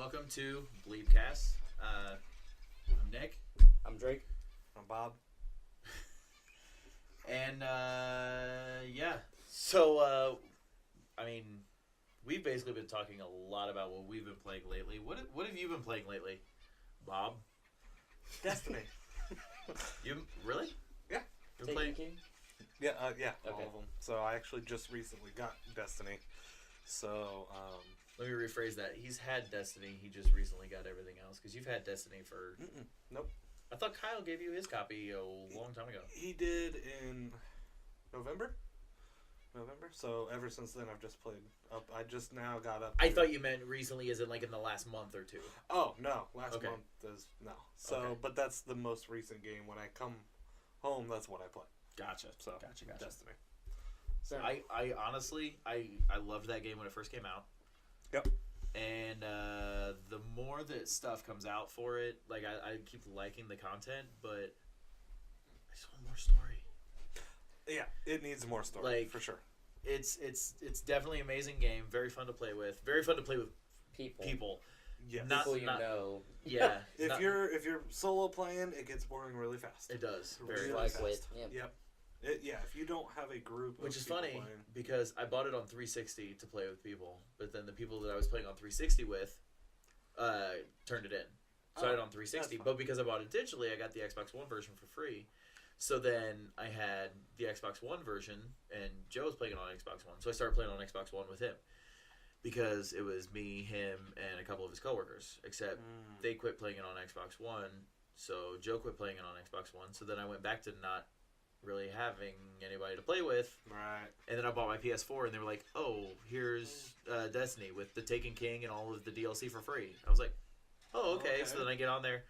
welcome to BLEEPcast. I'm Nick. I'm Drake. I'm Bob. And, yeah. So, we've basically been talking a lot about what we've been playing lately. What have you been playing lately, Bob? Destiny. You really? Yeah. You been playing? King? Yeah, all Okay. of them. So I actually just recently got Destiny. So, Let me rephrase that. He's had Destiny. He just recently got everything else. Because you've had Destiny for... Nope. I thought Kyle gave you his copy a long time ago. He did in November. So ever since then, I've just played up. I just now got up. I thought you meant recently as in like in the last month or two. Oh, no. Last Okay. month is... No. So, Okay. but that's the most recent game. When I come home, that's what I play. Gotcha. So, Gotcha. Destiny. So I honestly, I loved that game when it first came out. Yep. And the more that stuff comes out for it, like I keep liking the content, but I just want more story. Yeah, it needs more story, for sure. It's definitely an amazing game. Very fun to play with. Very fun to play with people. Yes. People you know. Yeah. If you're solo playing, it gets boring really fast. It does. Really Very like fast. with. Yeah. Yep. If you don't have a group, Which of is people funny playing, because I bought it on 360 to play with people, but then the people that I was playing on 360 with turned it in. So I had it on 360, but because I bought it digitally, I got the Xbox One version for free. So then I had the Xbox One version, and Joe was playing it on Xbox One. So I started playing on Xbox One with him because it was me, him, and a couple of his coworkers. Except they quit playing it on Xbox One, so Joe quit playing it on Xbox One. So then I went back to not really having anybody to play with. right? And then I bought my PS4, and they were like, "Oh, here's Destiny with the Taken King and all of the DLC for free." I was like, "Oh, okay." So then I get on there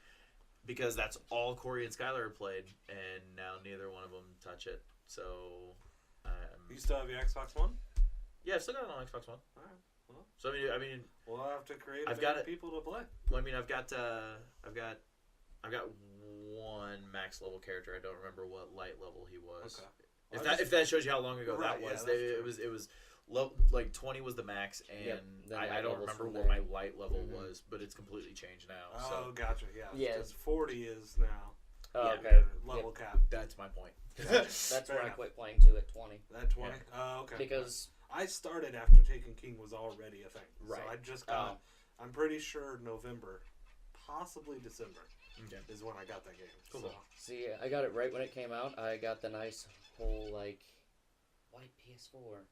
because that's all Corey and Skylar have played, and now neither one of them touch it. So, You still have your Xbox One? yeah, I've still got it on Xbox One. All right. Well, So I mean, we'll have to create I've got it. people to play. I've got one max level character. I don't remember what light level he was. Okay. If that shows you how long ago Right, that was, yeah, that's it was low, like 20 was the max, and Yep, then I light don't levels remember from what there. my light level was, but it's completely changed now. Oh, So gotcha. Yeah. Yeah. Because 40 is now Oh, Yeah. okay. your level cap. that's my point. That's Fair where I enough. quit playing too at 20. That 20. Yeah. Oh, okay. Because I started after Taken King was already a thing. Right. So I just got. I'm pretty sure November, possibly December, Okay. is when I got that game. Cool. So. see, I got it right when it came out. I got the nice whole like white PS4.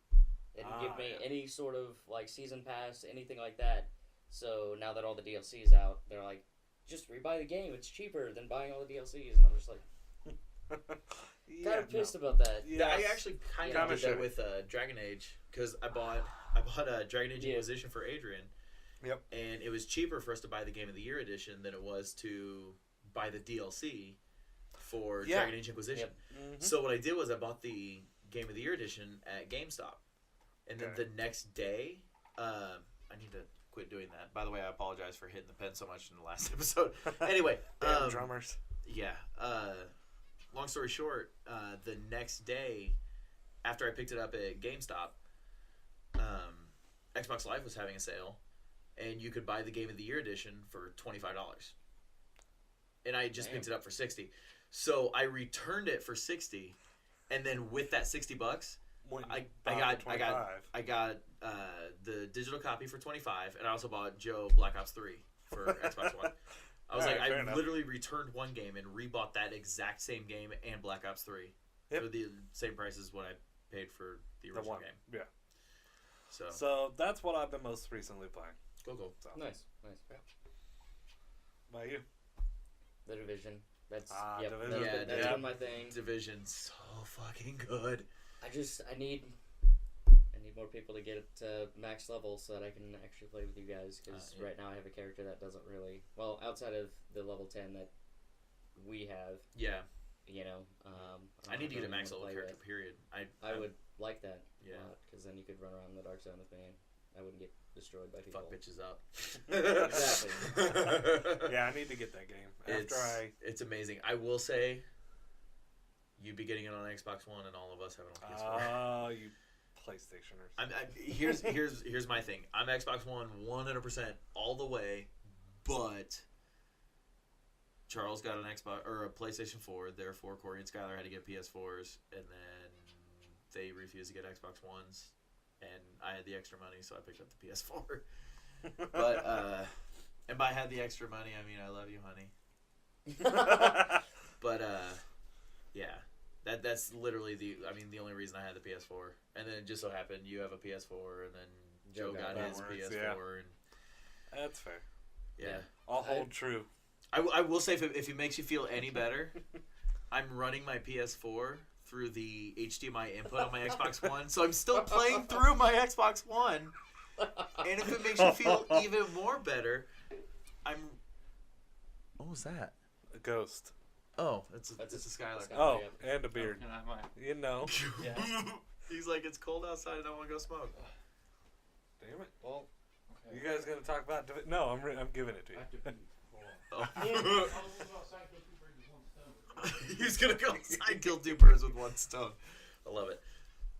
It didn't give me any sort of like season pass, anything like that. So now that all the DLC's out, they're like, just rebuy the game. It's cheaper than buying all the DLCs, and I'm just like, kind of pissed about that. Yeah, I actually kind Yeah. of did Kinda that with Dragon Age because I bought Dragon Age Inquisition for Adrian. Yep. And it was cheaper for us to buy the Game of the Year edition than it was to buy the DLC for Dragon Age Inquisition. Mm-hmm. So what I did was I bought the Game of the Year edition at GameStop, and then Okay. the next day, I need to quit doing that. By the way, I apologize for hitting the pen so much in the last episode. Anyway, Damn drummers. yeah. Long story short, the next day, after I picked it up at GameStop, Xbox Live was having a sale, and you could buy the Game of the Year edition for $25. And I just picked it up for $60. So I returned it for $60, and then with that $60, I got the digital copy for $25, and I also bought Joe Black Ops 3 for Xbox One. I was Alright, like, fair I enough. literally returned one game and rebought that exact same game and Black Ops 3 Yep. for the same price as what I paid for the The original one. game. Yeah. So that's what I've been most recently playing. cool. So. Nice. By you? The Division. That's Division. That's Yeah. been my thing. Division so fucking good. I need more people to get it to max level so that I can actually play with you guys. Because Yeah. right now I have a character that doesn't really outside of the level 10 that we have. Yeah, You know, I need to get a really max wanna level play character. with. Period. I would like that. Yeah. Because then you could run around the dark zone with me. And I wouldn't get destroyed by people. Fuck bitches up. Exactly. Yeah, I need to get that game. It's amazing. I will say, you'd be getting it on Xbox One, and all of us have it on PS4. Oh, you PlayStationers. Here's my thing. I'm Xbox One 100% all the way, but Charles got an Xbox or a PlayStation 4. Therefore, Corey and Skylar had to get PS4s, and then they refused to get Xbox Ones, and I had the extra money, so I picked up the PS4. But and by had the extra money, I mean I love you, honey. But yeah. That's literally the only reason I had the PS4, and then it just so happened you have a PS4, and then Joe got his PS4, and that's fair. Yeah, I'll hold true. I will say if it makes you feel any better, I'm running my PS4 through the HDMI input on my Xbox One, so I'm still playing through my Xbox One, and if it makes you feel even more better, what was that? A ghost. Oh, it's a Skylar. Oh, and a beard. Can I have mine? You know. Yeah. He's like, it's cold outside. I don't want to go smoke. Damn it. Well, okay. You guys gonna talk about? No, I'm giving it to you. I have to pee. Hold on. He's gonna go outside and kill 2 birds with 1 stone. I love it.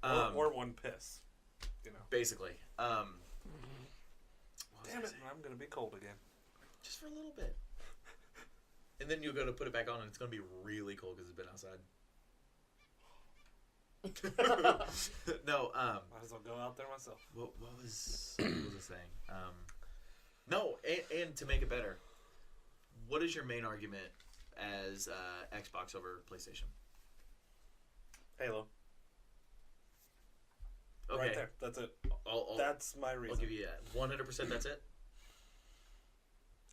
Or 1 piss. You know. Basically. Damn it! I'm gonna be cold again. Just for a little bit. And then you'll go to put it back on, and it's going to be really cold because it's been outside. No, might as well go out there myself. What was I saying? No, and to make it better, what is your main argument as Xbox over PlayStation? Halo. Okay. Right there. That's it. That's my reason. I'll give you that. 100% that's it?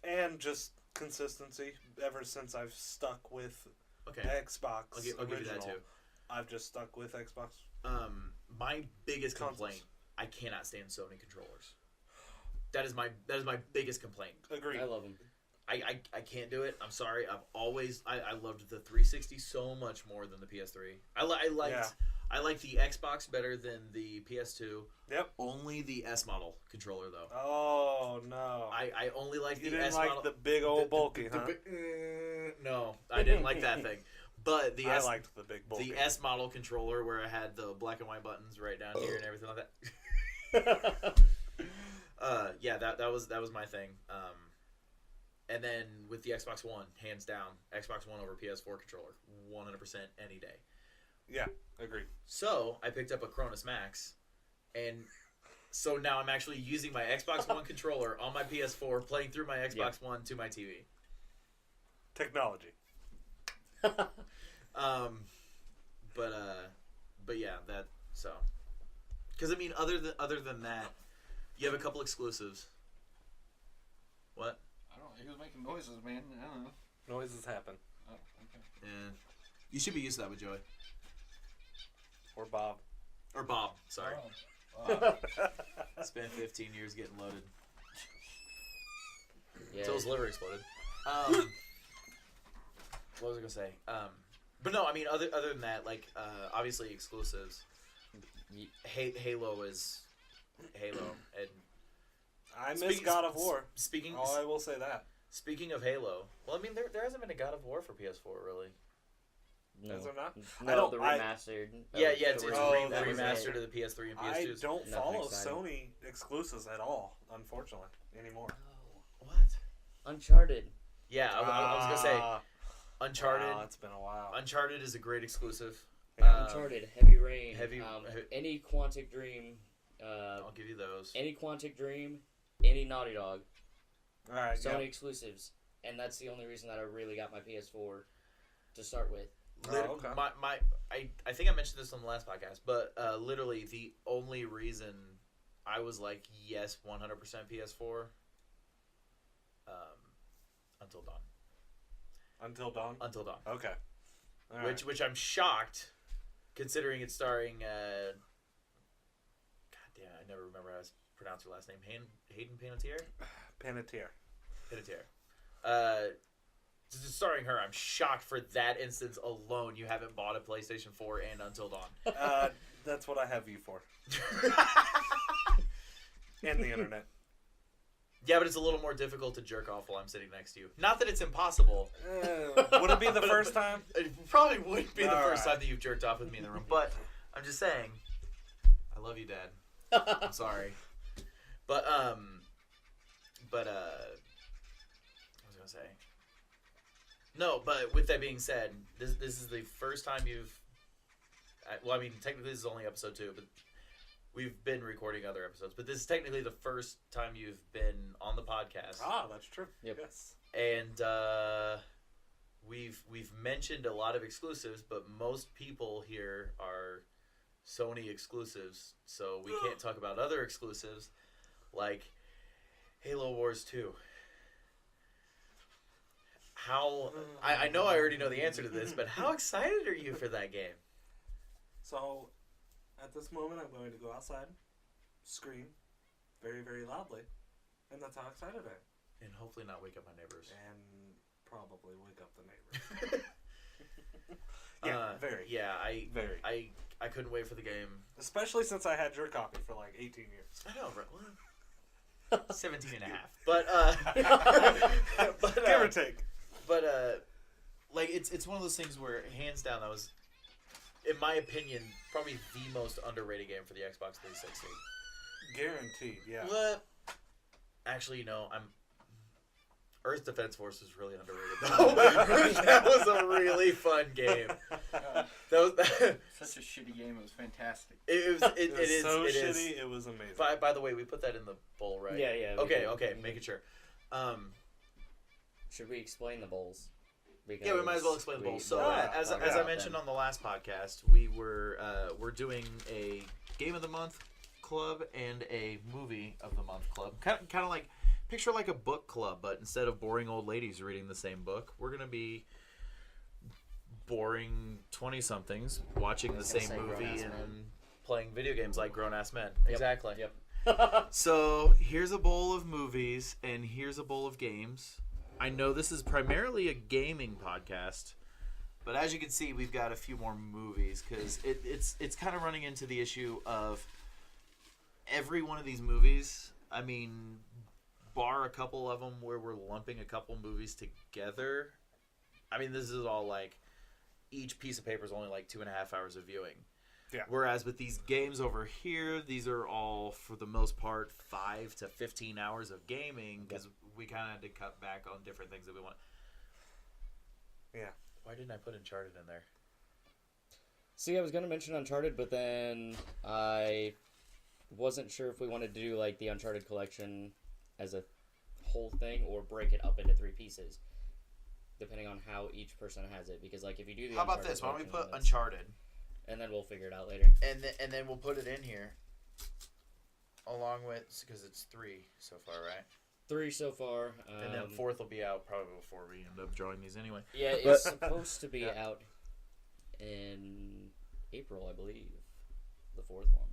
And just consistency. Ever since I've stuck with Xbox I'll give you that too. I've just stuck with Xbox. My biggest complaint, I cannot stand Sony controllers. That is my biggest complaint. Agreed. I love them. I can't do it. I'm sorry. I loved the 360 so much more than the PS3. I liked the Xbox better than the PS2. Yep. Only the S model controller though. Oh no. I only like the S model. You didn't like the big old bulky, huh? No, I didn't like that thing. But I liked the big bulky. The S model controller where it had the black and white buttons right down here and everything like that. Yeah, that was my thing. And then with the Xbox One, hands down, Xbox One over PS4 controller, 100% any day. Yeah, agreed. So I picked up a Cronus Max, and so now I'm actually using my Xbox One controller on my PS4, playing through my Xbox One to my TV. Technology. But yeah, that so. Because I mean, other than that, you have a couple exclusives. What? I don't know. He was making noises, man. I don't know. Noises happen. Oh, okay. Yeah. You should be used to that with Joey. Or Bob. Or Bob, sorry. Oh. Spent 15 years getting loaded. Yeah. Until his liver exploded. What was I gonna say? But no, I mean, other than that, like, obviously exclusives. Halo is Halo, and I miss God of War. I will say that. Speaking of Halo, well, I mean, there hasn't been a God of War for PS4 really. No. Is there not? No, the remastered. It's remastered remastered to the PS3 and PS2. I don't follow Sony exclusives at all, unfortunately, anymore. Oh, what? Uncharted. Yeah, I was gonna say Uncharted. Wow, it's been a while. Uncharted is a great exclusive. Uncharted, Heavy Rain, any Quantic Dream. I'll give you those. Any Quantic Dream, any Naughty Dog. All right, Sony exclusives, and that's the only reason that I really got my PS4 to start with. Okay. I think I mentioned this on the last podcast, but literally the only reason I was like, yes, 100% PS4, Until Dawn. Until Dawn? Until Dawn. Okay. All which I'm shocked, considering it's starring, God damn, I never remember how to pronounce her last name. Hayden Panettiere? Panettiere. Starring her, I'm shocked for that instance alone you haven't bought a PlayStation 4 and Until Dawn. That's what I have you for. And the internet. Yeah, but it's a little more difficult to jerk off while I'm sitting next to you. Not that it's impossible. Would it be the first time? It probably wouldn't be the first time that you've jerked off with me in the room. But I'm just saying, I love you, Dad. I'm sorry. But what was I gonna say? No, but with that being said, this is the first time you've. Well, I mean, technically this is only episode 2, but we've been recording other episodes. But this is technically the first time you've been on the podcast. Ah, that's true. Yep. Yes. And we've mentioned a lot of exclusives, but most people here are Sony exclusives, so we can't talk about other exclusives like Halo Wars 2. I know I already know the answer to this, but how excited are you for that game? So, at this moment, I'm going to go outside, scream very, very loudly, and that's how excited I am. And hopefully not wake up my neighbors. And probably wake up the neighbors. Very. Yeah, Very. I couldn't wait for the game. Especially since I had your copy for like 18 years. I know, right? 17 and a half. But, Give or take. But, like, it's one of those things where, hands down, that was, in my opinion, probably the most underrated game for the Xbox 360. Guaranteed, yeah. What? Actually, Earth Defense Force was really underrated, though. That was a really fun game. That was Such a shitty game. It was fantastic. it is so it shitty, is. it was amazing. By the way, we put that in the bowl, right? Yeah, yeah. Okay, making sure. Should we explain the bowls? Because Yeah, we might as well explain the bowl. So, as talked I about mentioned them. on the last podcast, we're doing a Game of the Month club and a Movie of the Month club. Kind of like, picture like a book club, but instead of boring old ladies reading the same book, we're going to be boring 20-somethings watching the same movie grown-ass and men. playing video games like grown-ass men. Yep. Exactly. Yep. So, here's a bowl of movies, and here's a bowl of games. I know this is primarily a gaming podcast, but as you can see, we've got a few more movies, because it's kind of running into the issue of every one of these movies, I mean, bar a couple of them where we're lumping a couple movies together. I mean, this is all like, each piece of paper is only like 2.5 hours of viewing. Yeah. Whereas with these games over here, these are all, for the most part, 5 to 15 hours of gaming, because we kind of had to cut back on different things that we want. Yeah. Why didn't I put Uncharted in there? See, I was going to mention Uncharted, but then I wasn't sure if we wanted to do like the Uncharted collection as a whole thing or break it up into 3 pieces, depending on how each person has it. Because like if you do the How about Uncharted this? Why don't we collection, put then Uncharted, and then we'll figure it out later. and then we'll put it in here, along with, because it's 3 so far, right? 3 so far. And then 4th will be out probably before we end up drawing these anyway. Yeah, But- it's supposed to be out in April, I believe. The 4th one.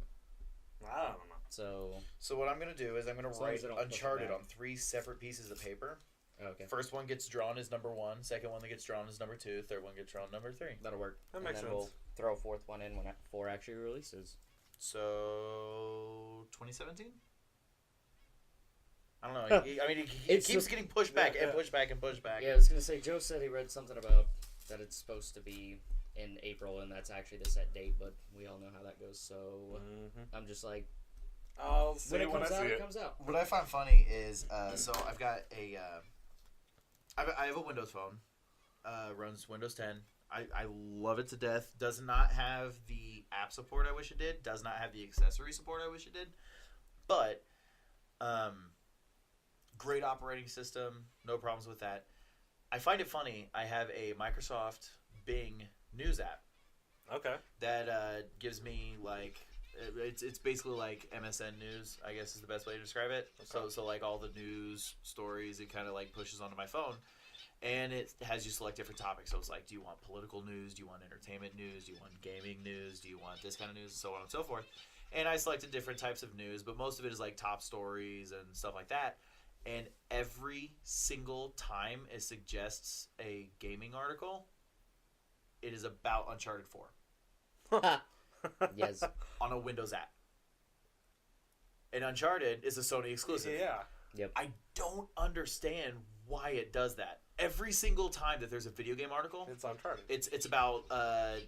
I don't know. So what I'm going to do is I'm going As to long write as they don't flip it Uncharted back. on 3 separate pieces of paper. Okay. First one gets drawn as number 1. Second one that gets drawn as number 2. Third one gets drawn number 3. That'll work. That makes and then sense. we'll throw a 4th one in when 4 actually releases. So 2017. I don't know. I mean, he It's keeps the- getting pushed back Yeah, and yeah. pushed back and pushed back. Yeah, I was gonna say Joe said he read something about that it's supposed to be in April, and that's actually the set date. But we all know how that goes. So I'm just like, I'll see when it when I comes out, see it it. comes out. What I find funny is, so I've got I have a Windows phone, runs Windows 10. I love it to death. Does not have the app support I wish it did. Does not have the accessory support I wish it did. But, great operating system. No problems with that. I find it funny. I have a Microsoft Bing News app Okay. that gives me like it's basically like MSN News, I guess is the best way to describe it. Okay. So like all the news stories, it kind of like pushes onto my phone, and it has you select different topics. So it's like, do you want political news? Do you want entertainment news? Do you want gaming news? Do you want this kind of news? So on and so forth. And I selected different types of news, but most of it is like top stories and stuff like that. And every single time it suggests a gaming article, it is about Uncharted 4 Yes. on a Windows app. And Uncharted is a Sony exclusive. Yeah. Yep. I don't understand why it does that. Every single time that there's a video game article, It's Uncharted. it's about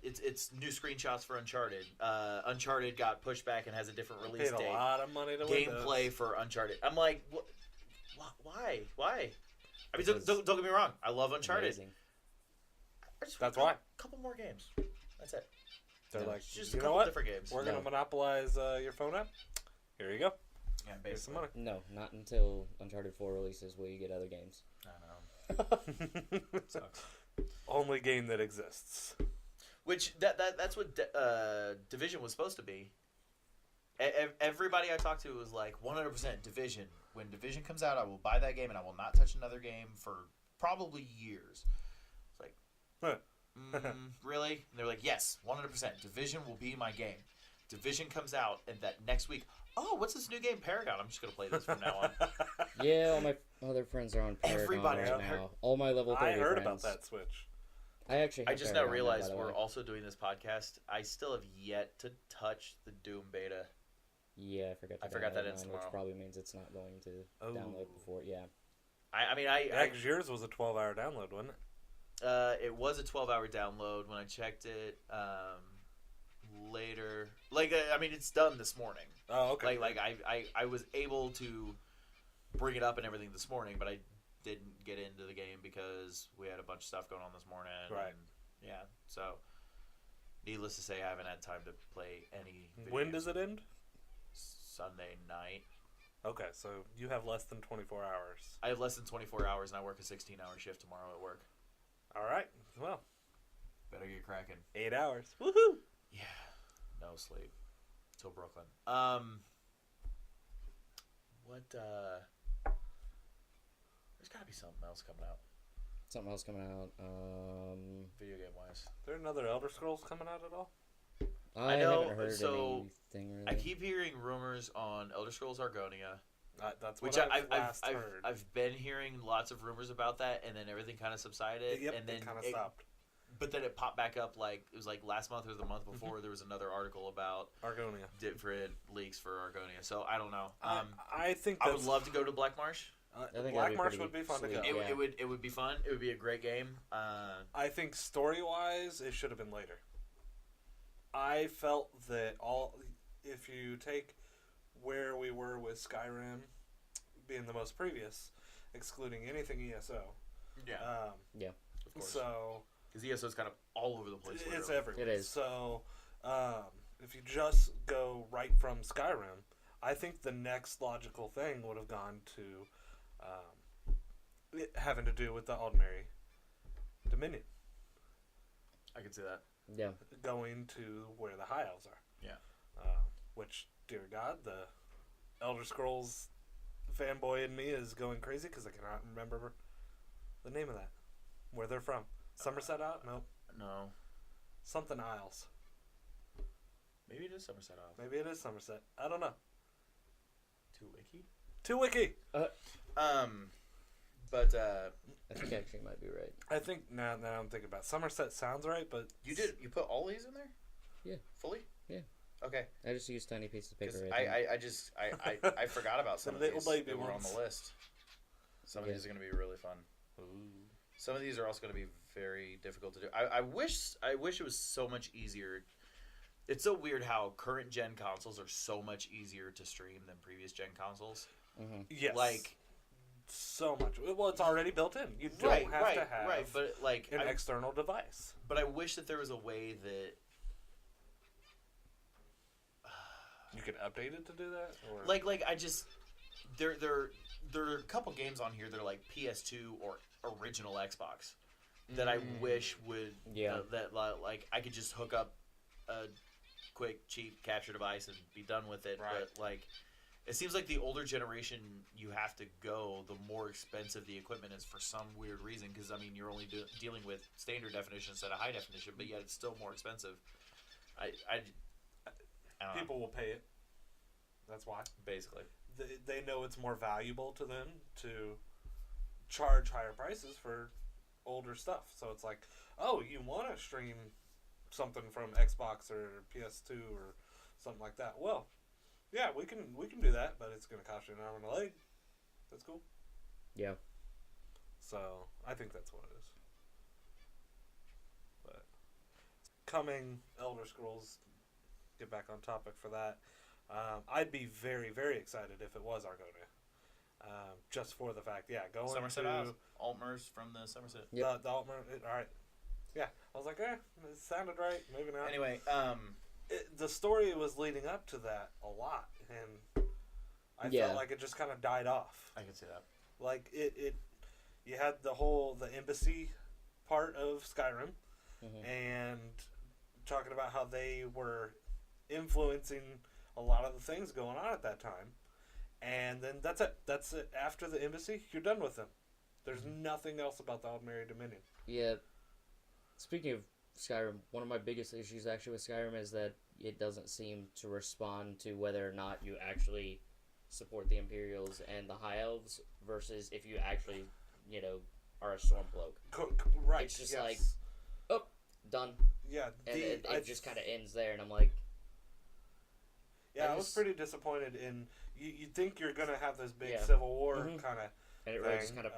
it's new screenshots for Uncharted. Uncharted got pushed back and has a different release Paid a date. lot of money to Gameplay Windows. for Uncharted. I'm like, why? I mean, Because don't get me wrong. I love Uncharted. Amazing. I just That's want why. a couple more games. That's it. They're No. like, It's just you a know couple what? different games. We're going to No. monopolize your phone app. Here you go. Yeah, Here's some basically. money. No, not until Uncharted 4 releases will you get other games. I know. It sucks. Only game that exists. Which that's what Division was supposed to be. Everybody I talked to was like 100% Division. When Division comes out, I will buy that game and I will not touch another game for probably years. It's like, really? And they're like, yes, 100%. Division will be my game. Division comes out, and that next week, oh, what's this new game, Paragon? I'm just gonna play this from now on. Yeah, all my other friends are on Paragon Everybody right on now. Paragon. All my level 30 I heard friends. about that Switch. I actually I have just now Paragon, realized by the we're way. also doing this podcast. I still have yet to touch the Doom beta. Yeah, I forgot to I forgot download that it's mine, tomorrow. which probably means it's not going to Oh. download before. Yeah. I mean, Yeah, 'cause yours was a 12-hour download, wasn't it? it was a 12-hour download when I checked it later. I mean, it's done this morning. Oh, okay. I was able to bring it up and everything this morning, but I didn't get into the game because we had a bunch of stuff going on this morning. Right. And, yeah. So, needless to say, I haven't had time to play any. When does it end? Sunday night. Okay, so you have less than 24 hours. I have less than 24 hours, and I work a 16-hour shift tomorrow at work. All right. Well, Better get cracking. 8 hours. Woohoo! Yeah. No sleep. Till Brooklyn. What, there's gotta be something else coming out, Something else coming out. video game-wise. Is there another Elder Scrolls coming out at all? I know, haven't heard so anything really. I keep hearing rumors on Elder Scrolls Argonia, That's which what I've last heard. I've been hearing lots of rumors about that, and then everything kind of subsided, Yep, and then it kind of it- stopped. But then it popped back up like it was like last month or the month before. There was another article about Argonia. different leaks for Argonia. So I don't know. I think I that's, would love to go to Black Marsh. I think Black that'd be Marsh pretty would be fun to sweet. go. It, Yeah. it would be fun. It would be a great game. I think story-wise, it should have been later. I felt that if you take where we were with Skyrim being the most previous, excluding anything ESO, Yeah, of course. so Because ESO is kind of all over the place. it's literally. everywhere. It is. So if you just go right from Skyrim, I think the next logical thing would have gone to it having to do with the Ordinary Dominion. I can see that. Yeah. Going to where the High Elves are. Yeah. Which, dear God, the Elder Scrolls fanboy in me is going crazy because I cannot remember the name of that. Where they're from. Somerset out? Nope. No, Something Isles. maybe it is Somerset Isles. Maybe it is Somerset. I don't know. Two Wiki. Two-wiki! But I think I actually might be right. I think, now I'm thinking about it, Somerset sounds right, but... you put all these in there? Yeah. Fully? Yeah. Okay. I just used tiny pieces of paper. 'Cause Right I forgot about some of The little these baby that were on ones. the list. Some of Yeah. these are going to be really fun. Some of these are also going to be very difficult to do. I wish it was so much easier. It's so weird how current gen consoles are so much easier to stream than previous gen consoles. Mm-hmm. Yes. Like, so much. Well, it's already built in. You don't have to have but like an external device. But I wish that there was a way that You could update it to do that? Or... like I just there are a couple games on here that are like PS2 or original Xbox that I wish would that like I could just hook up a quick cheap capture device and be done with it. Right. But like it seems like the older generation you have to go, the more expensive the equipment is for some weird reason. Because I mean you're only dealing with standard definition instead of high definition, but yet it's still more expensive. I don't know. People will pay it. That's why. Basically. They know it's more valuable to them to charge higher prices for older stuff. So it's like, oh, you want to stream something from Xbox or PS2 or something like that. Well, yeah, we can do that, but it's going to cost you an arm and a leg. That's school. Yeah. So I think that's what it is. But coming Elder Scrolls, get back on topic for that. I'd be very, very excited if it was Argonia. Just for the fact, going Somerset to House. Altmer's from the Somerset. Yep. the Altmer. All right. Yeah, I was like, it sounded right. Maybe not. Anyway, The story was leading up to that a lot, and I felt like it just kind of died off. I can see that. Like you had the embassy part of Skyrim, and talking about how they were influencing a lot of the things going on at that time, and then that's it. After the embassy, you're done with them. There's nothing else about the Aldmeri Dominion. Yeah. Speaking of Skyrim, one of my biggest issues actually with Skyrim is that it doesn't seem to respond to whether or not you actually support the Imperials and the High Elves versus if you actually, are a Stormcloak. Right. It's just like, done. Yeah. And it just kind of ends there, and I'm like... Yeah, I was pretty disappointed in... You think you're going to have this big Civil War kind of and it thing. just kind of...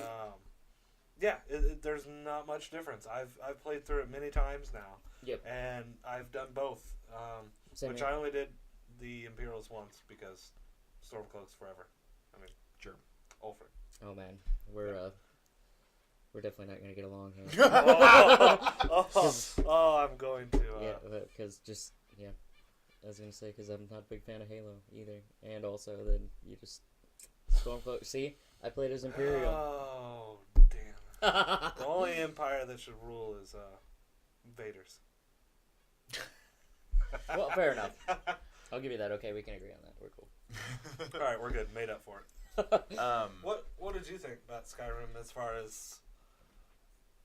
there's not much difference. I've played through it many times now. Yep. And I've done both. Which I only did the Imperials once because Stormcloaks forever. I mean, sure. Ulfric. Oh man, we're definitely not gonna get along here. I'm going to. Because I was gonna say because I'm not a big fan of Halo either, and also then you just Stormcloak. See, I played as Imperial. Oh damn! The only empire that should rule is Vader's. Well, fair enough. I'll give you that. Okay, we can agree on that. We're cool. All right, we're good. Made up for it. What did you think about Skyrim as far as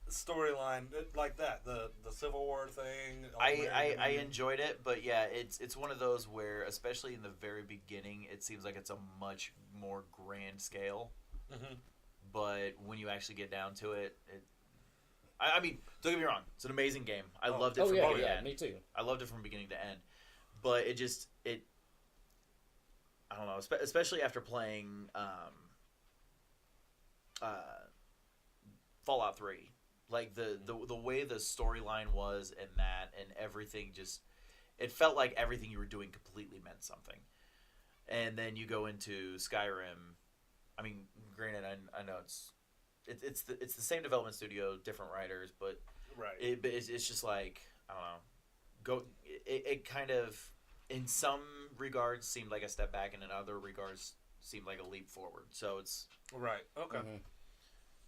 storyline like that? The Civil War thing. I enjoyed it, but yeah, it's one of those where, especially in the very beginning, it seems like it's a much more grand scale. Mm-hmm. But when you actually get down to it, I mean, don't get me wrong, it's an amazing game. I loved it from beginning to end. Me too. I loved it from beginning to end. But I don't know, especially after playing Fallout 3. Like the way the storyline was and everything it felt like everything you were doing completely meant something. And then you go into Skyrim. I mean, granted, I know it's the same development studio, different writers, but right. It's just like, I don't know. It kind of, in some regards, seemed like a step back, and in other regards, seemed like a leap forward. So it's right. Okay. Mm-hmm.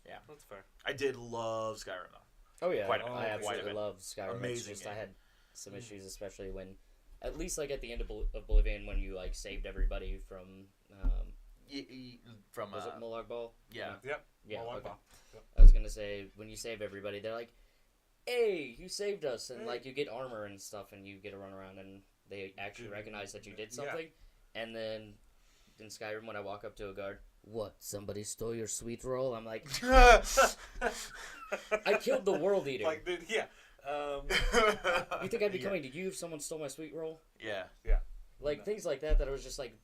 Yeah, that's fair. I did love Skyrim though. Oh yeah, I absolutely love Skyrim. Amazing. It's just I had some issues, especially when, at least like at the end of Oblivion, when you like saved everybody from. Was it Molag Bal? Yeah. Yep. Yeah. Molag Okay. Bal. Yep. I was gonna say when you save everybody, they're like, "Hey, you saved us," and like you get armor and stuff, and you get to run around, and they actually recognize that you did something. Yeah. And then in Skyrim, when I walk up to a guard, what? Somebody stole your sweet roll? I'm like, I killed the world eater. Like, dude, yeah. You think I'd be coming to you if someone stole my sweet roll? Yeah. Yeah. Like things like that. That I was just like.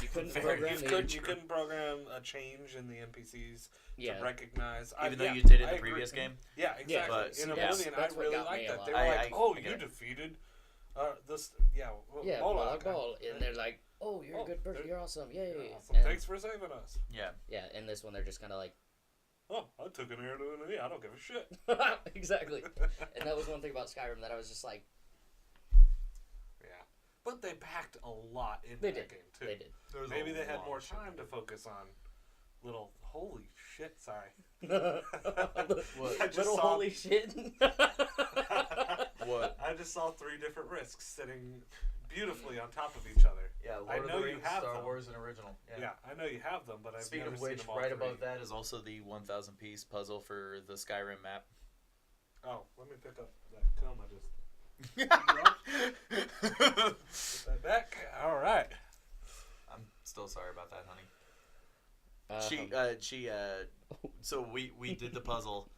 You couldn't program you couldn't program a change in the NPCs to recognize. Even though you did in the previous game? Yeah, exactly. But, in Oblivion, I really liked that. They were like, you defeated this... Molag Bal. And they're like, oh, you're a good person. You're awesome. Yay. Awesome. Thanks for saving us. Yeah. Yeah, and this one, they're just kind of like... Oh, I took an arrow to an enemy. I don't give a shit. Exactly. And that was one thing about Skyrim that I was just like... But they packed a lot into that game, too. They did. Maybe they had more time to focus on little... Holy shit, sorry. Holy shit? What? I just saw 3 different risks sitting beautifully on top of each other. Yeah, Lord of the Rings, Star Wars, and original. Yeah, I know you have them, but I've Speaking never of which, seen them all right 3. above that is also the 1,000-piece puzzle for the Skyrim map. Oh, let me pick up that comb I just... Get that back. All right. I'm still sorry about that, honey. So we did the puzzle.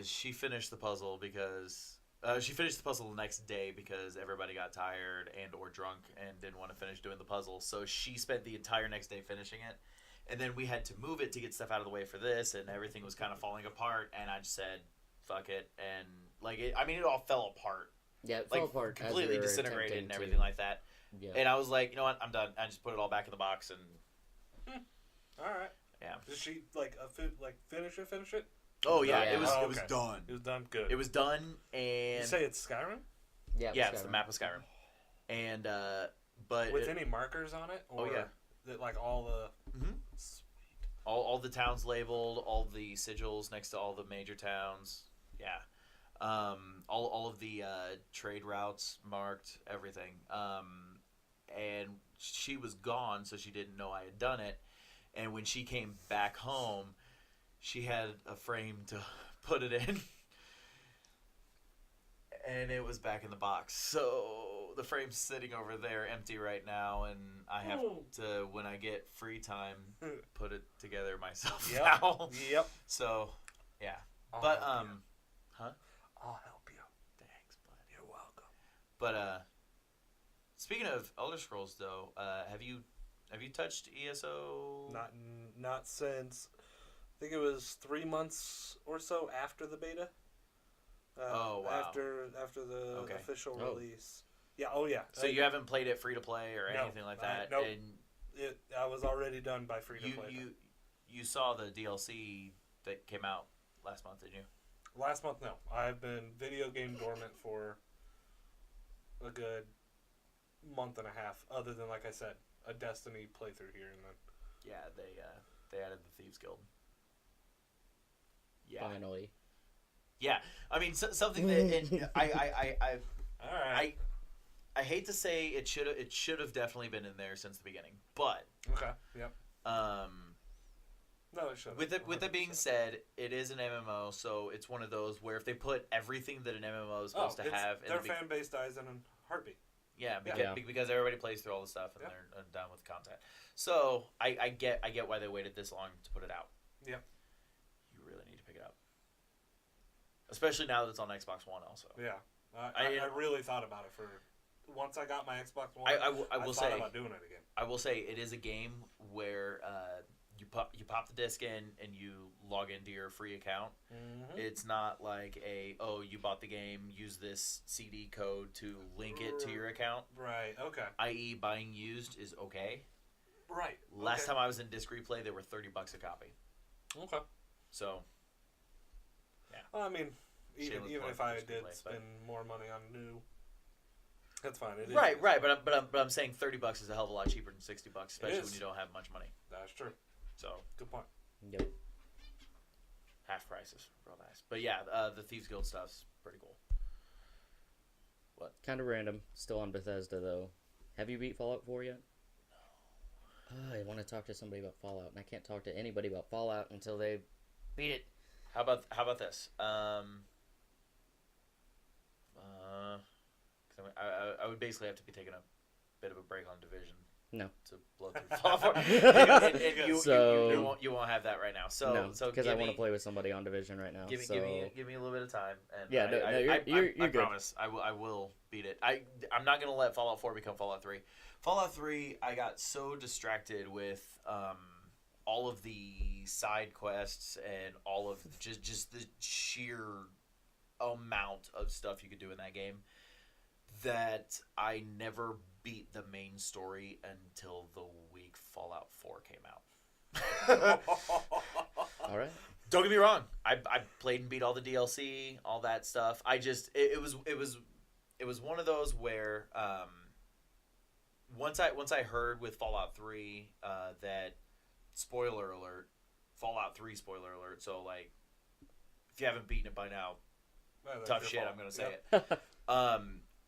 She finished the puzzle because she finished the puzzle the next day because everybody got tired and or drunk and didn't want to finish doing the puzzle. So she spent the entire next day finishing it, And then we had to move it to get stuff out of the way for this, and everything was kind of falling apart. And I just said, "Fuck it," and like it all fell apart. Yeah, it fell apart. Completely as we were disintegrated and attempting everything like that. Yeah. And I was like, you know what, I'm done. I just put it all back in the box and. All right. Yeah. Did she finish it? Oh yeah, Yeah. it was Oh, it was okay. done. It was done good. It was done, and You say it's Skyrim Yeah, yeah, it's the map of Skyrim, and but with any markers on it? Or Oh, yeah. That like all the. Mhm. Sweet. all the towns labeled, all the sigils next to all the major towns. Yeah. All of the trade routes marked, everything. And she was gone, so she didn't know I had done it. And when she came back home, she had a frame to put it in. And it was back in the box. So the frame's sitting over there empty right now, and I have to, when I get free time, put it together myself now. Yep. So, yeah. I'll But, help you. huh? I'll help you. Thanks, bud. You're welcome. But, speaking of Elder Scrolls, though, have you touched ESO? Not since. I think it was 3 months or so after the beta. Oh, wow. After the Okay. official Oh. release. Yeah. Oh yeah. So you haven't played it free to play or No, anything like I- that? nope. And I was already done by free to play. you saw the DLC that came out last month, didn't you? Last month, no. I've been video game dormant for a good month and a half. Other than, like I said, a Destiny playthrough here and then. Yeah, they added the Thieves Guild. Yeah. Finally. Yeah, I mean something that All right. I hate to say it should have definitely been in there since the beginning, but Okay. Yep. No, it should. with it being said, it is an MMO, so it's one of those where if they put everything that an MMO is supposed to have, in their the fan base dies in a heartbeat. yeah, because, Yeah. because everybody plays through all the stuff and Yep. they're done with the content. So I get why they waited this long to put it out. Yep. You really need to pick it up, especially now that it's on Xbox One. Also, Yeah. I really thought about it for. Once I got my Xbox One, I will thought say about doing it again. I will say it is a game where you pop the disc in and you log into your free account. Mm-hmm. It's not like you bought the game, use this CD code to link it to your account. Right. Okay. I.e., buying used is okay. Right. Last time I was in disc replay, they were $30 a copy. Okay. So Well, I mean, even Shameless if plug I for did Discreet, spend more money on new, that's fine. It is right. useful. But I'm saying $30 is a hell of a lot cheaper than $60, especially when is. you don't have much money. That's true. So Good point. Yep. half prices, real nice. But yeah, the Thieves Guild stuff's pretty cool. Kind of random. Still on Bethesda though. Have you beat Fallout 4 yet? No. I want to talk to somebody about Fallout, and I can't talk to anybody about Fallout until they beat it. How about this? I would basically have to be taking a bit of a break on Division. No. To blow through Fallout 4. and So- you won't have that right now. So no, so because give I want me- to play with somebody on Division right now. Give so me a little bit of time. And Yeah, you're I good. promise I will beat it. I'm not gonna let Fallout 4 become Fallout 3. Fallout 3, I got so distracted with all of the side quests and all of just the sheer amount of stuff you could do in that game that I never beat the main story until the week Fallout 4 came out. All right. Don't get me wrong. I played and beat all the DLC, all that stuff. I just it was one of those where once I heard with Fallout 3 that spoiler alert, Fallout 3 spoiler alert. So like, if you haven't beaten it by now, That's tough your shit. fault. I'm gonna say Yep. it.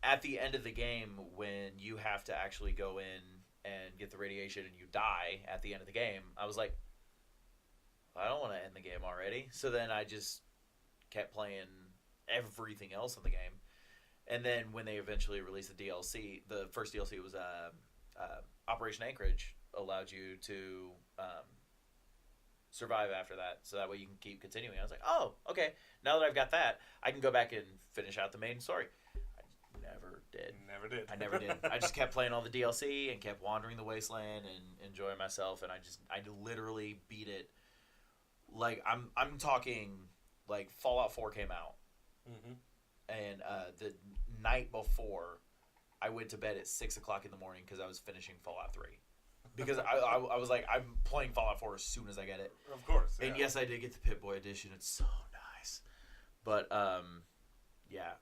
At the end of the game, when you have to actually go in and get the radiation and you die at the end of the game, I was like, I don't want to end the game already. So then I just kept playing everything else in the game. And then when they eventually released the DLC, the first DLC was Operation Anchorage, allowed you to survive after that. So that way you can keep continuing. I was like, oh, okay. Now that I've got that, I can go back and finish out the main story. I never never did. Never did. I never did. I just kept playing all the DLC and kept wandering the wasteland and enjoying myself. And I literally beat it. Like I'm talking like Fallout 4 came out, and the night before, I went to bed at 6 o'clock in the morning because I was finishing Fallout 3. Because I was like, I'm playing Fallout 4 as soon as I get it. Of course. Yeah. And yes, I did get the Pip-Boy edition. It's so nice. But yeah,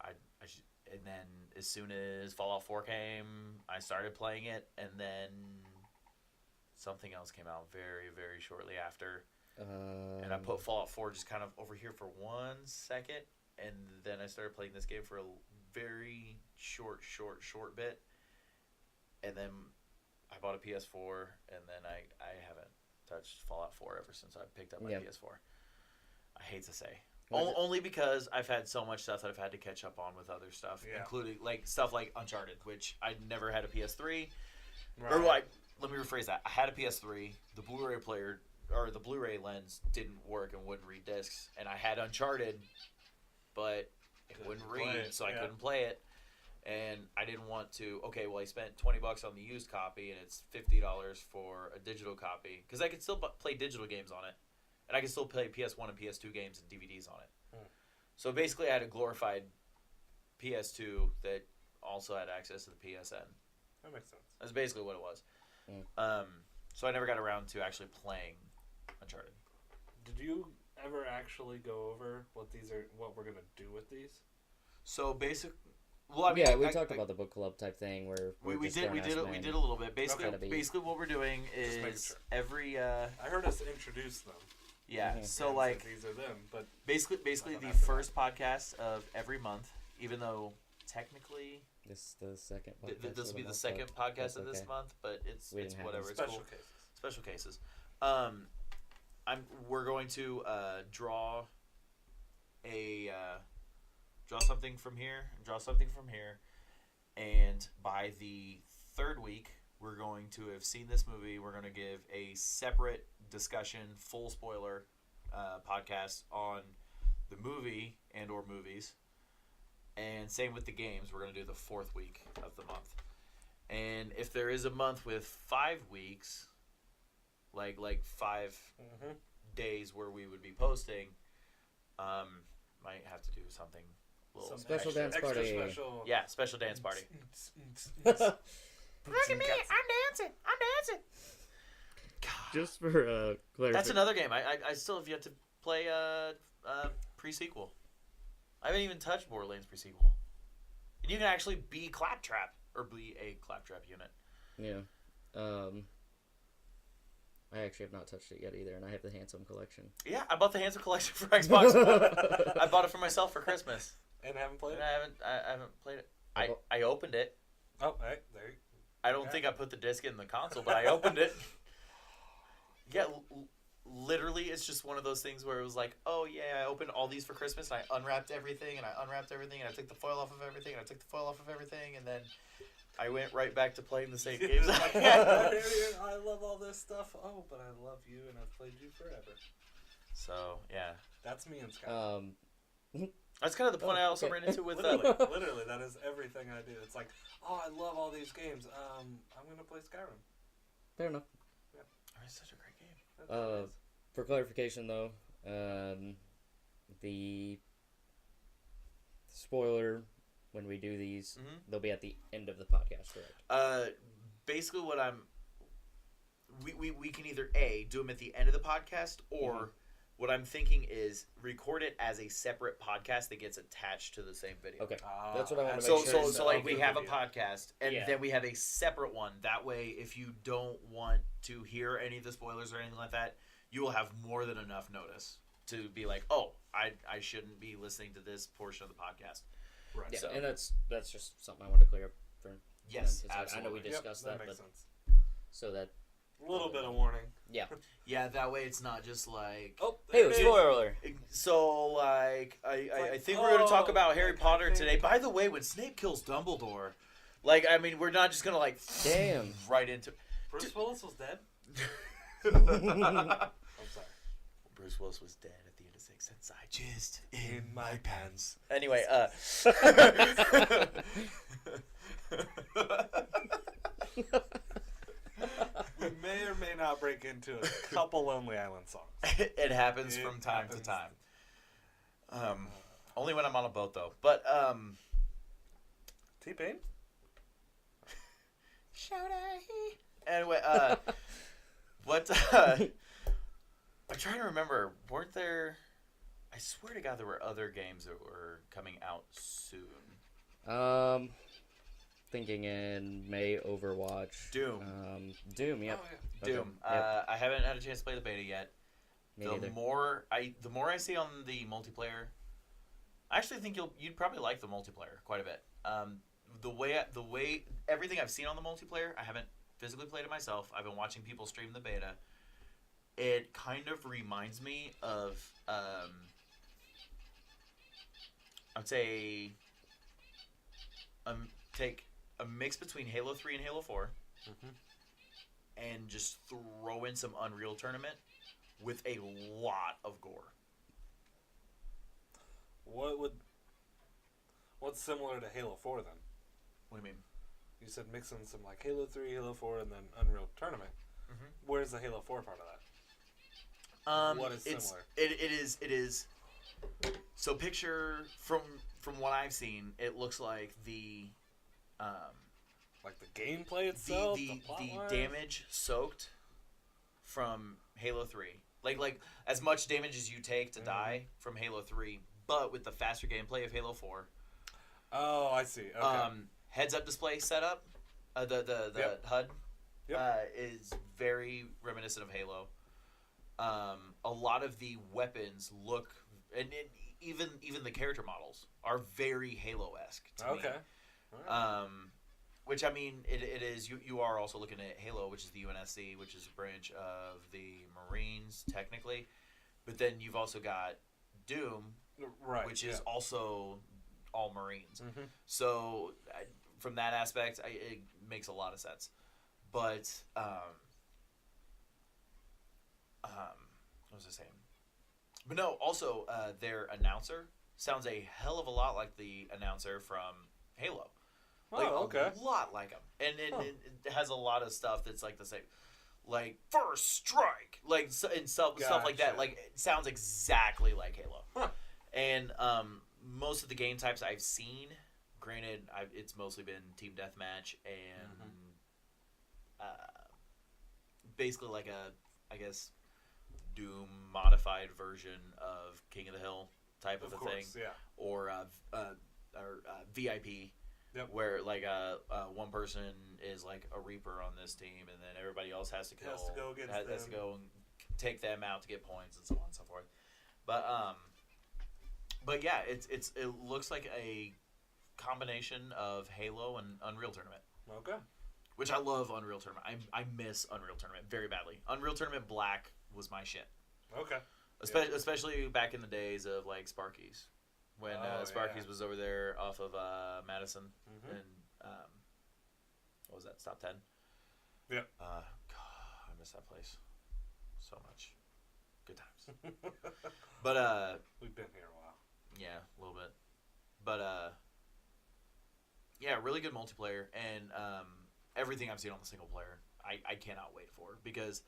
and then as soon as Fallout 4 came, I started playing it, and then something else came out very, very shortly after. And I put Fallout 4 just kind of over here for 1 second, and then I started playing this game for a very short bit, and then I bought a PS4, and then I haven't touched Fallout 4 ever since I picked up my PS4. I hate to say. Only because I've had so much stuff that I've had to catch up on with other stuff, including like stuff like Uncharted, which I never had a PS3. Right. Or like, let me rephrase that. I had a PS3. The Blu-ray player or the Blu-ray lens didn't work and wouldn't read discs, and I had Uncharted, but it wouldn't read, so I couldn't play it. And I didn't want to. Okay, well, I spent $20 on the used copy, and it's $50 for a digital copy because I could still play digital games on it. And I can still play PS1 and PS2 games and DVDs on it. So basically, I had a glorified PS2 that also had access to the PSN. That makes sense. That's basically what it was. So I never got around to actually playing Uncharted. Did you ever actually go over what we're gonna do with these? So well, I mean, we talked about the book club type thing where we did a little bit. Basically, what we're doing is every. I heard us introduce them. Yeah, so like these are them, but basically the first podcast of every month, even though technically this is the second podcast. This will be the second podcast of this month, but it's whatever. It's cool. Special cases. We're going to draw something from here, and by the third week, we're going to have seen this movie. We're going to give a separate discussion, full spoiler podcast on the movie and or movies. And same with the games. We're going to do the fourth week of the month. And if there is a month with 5 weeks, like 5 days where we would be posting, might have to do something a little special dance party. Yeah, special dance party. Look at me, I'm dancing. God. Just for clarification. That's another game. I still have yet to play pre-sequel. I haven't even touched Borderlands pre-sequel. And you can actually be Claptrap, or be a Claptrap unit. Yeah. I actually have not touched it yet either, and I have the Handsome Collection. Yeah, I bought the Handsome Collection for Xbox One. I bought it for myself for Christmas. And haven't played it? I haven't played it. I opened it. Oh, hey, there you go. I don't think I put the disc in the console, but I opened it. Yeah, literally, it's just one of those things where it was like, oh, yeah, I opened all these for Christmas, and I unwrapped everything, and I took the foil off of everything, and then I went right back to playing the same games. I love all this stuff. Oh, but I love you, and I've played you forever. So, yeah. That's me and Scott. That's kind of the point I also ran into with... Literally, that is everything I do. It's like, oh, I love all these games. I'm going to play Skyrim. Fair enough. Yeah. It's such a great game. For clarification, though, the spoiler, when we do these, they'll be at the end of the podcast, correct? Basically what we can either A, do them at the end of the podcast, or... What I'm thinking is record it as a separate podcast that gets attached to the same video. Okay, that's what I want to make sure. So like we have a podcast, and then we have a separate one. That way, if you don't want to hear any of the spoilers or anything like that, you will have more than enough notice to be like, oh, I shouldn't be listening to this portion of the podcast. Right. Yeah, so, and that's just something I want to clear up for. Yes, absolutely. I know we discussed that makes but sense. So that. A little bit of warning. Yeah. Yeah, that way it's not just like... Oh, hey, spoiler! So, like, I think we're going to talk about Harry Potter today. By the way, when Snape kills Dumbledore, like, I mean, we're not just going to, like... Damn. Right into... Bruce Willis was dead? I'm sorry. Bruce Willis was dead at the end of Sixth Sense. I just in my pants. pants. Anyway, We may or may not break into a couple Lonely Island songs. it happens It from time happens. to time. Only when I'm on a boat, though. But T-Pain? anyway, what? I'm trying to remember. Weren't there? I swear to God, there were other games that were coming out soon. Thinking in May, Overwatch. Doom. Doom, yep. Oh, yeah. Doom. Okay, yep. I haven't had a chance to play the beta yet. Me The neither. more I see on the multiplayer, I actually think you'd probably like the multiplayer quite a bit. The way everything I've seen on the multiplayer, I haven't physically played it myself. I've been watching people stream the beta. It kind of reminds me of I would say take a mix between Halo 3 and Halo 4 and just throw in some Unreal Tournament with a lot of gore. What's similar to Halo 4 then? What do you mean? You said mixing some like Halo 3, Halo 4, and then Unreal Tournament. Mhm. Where's the Halo 4 part of that? What is similar? It is. So picture from what I've seen, it looks like the Like the gameplay itself, the plot-wise? damage soaked from Halo 3. Like as much damage as you take to die from Halo 3, but with the faster gameplay of Halo 4. Oh, I see. Okay. Heads up display setup, the Yep. HUD Yep. is very reminiscent of Halo. A lot of the weapons look, and even the character models are very Halo-esque to me. Okay. All right. Which I mean, it is. You are also looking at Halo, which is the UNSC, which is a branch of the Marines technically, but then you've also got Doom, Right. which yeah. is also all Marines. Mhm. So from that aspect, it makes a lot of sense. But what was I saying? But no, also their announcer sounds a hell of a lot like the announcer from Halo. Like, Oh, okay. A lot like him, and Huh. it has a lot of stuff that's like the same, like first strike, like and stuff like that. Gotcha. Like it sounds exactly like Halo. Huh. And most of the game types I've seen, granted, it's mostly been team deathmatch and basically like I guess Doom modified version of King of the Hill type of a thing, Yeah. or VIP. Yep. Where like one person is like a Reaper on this team, and then everybody else has to kill, Has to go against has to them. go and take them out to get points and so on and so forth. But yeah, it looks like a combination of Halo and Unreal Tournament, Okay. which I love. Unreal Tournament. I miss Unreal Tournament very badly. Unreal Tournament Black was my shit, Okay. especially back in the days of like Sparky's. When Sparky's was over there off of Madison, Mhm. and what was that? Stop 10. Yep. God, I miss that place so much. Good times. But We've been here a while. yeah, a little bit. But yeah, really good multiplayer, and everything I've seen on the single player, I cannot wait for, because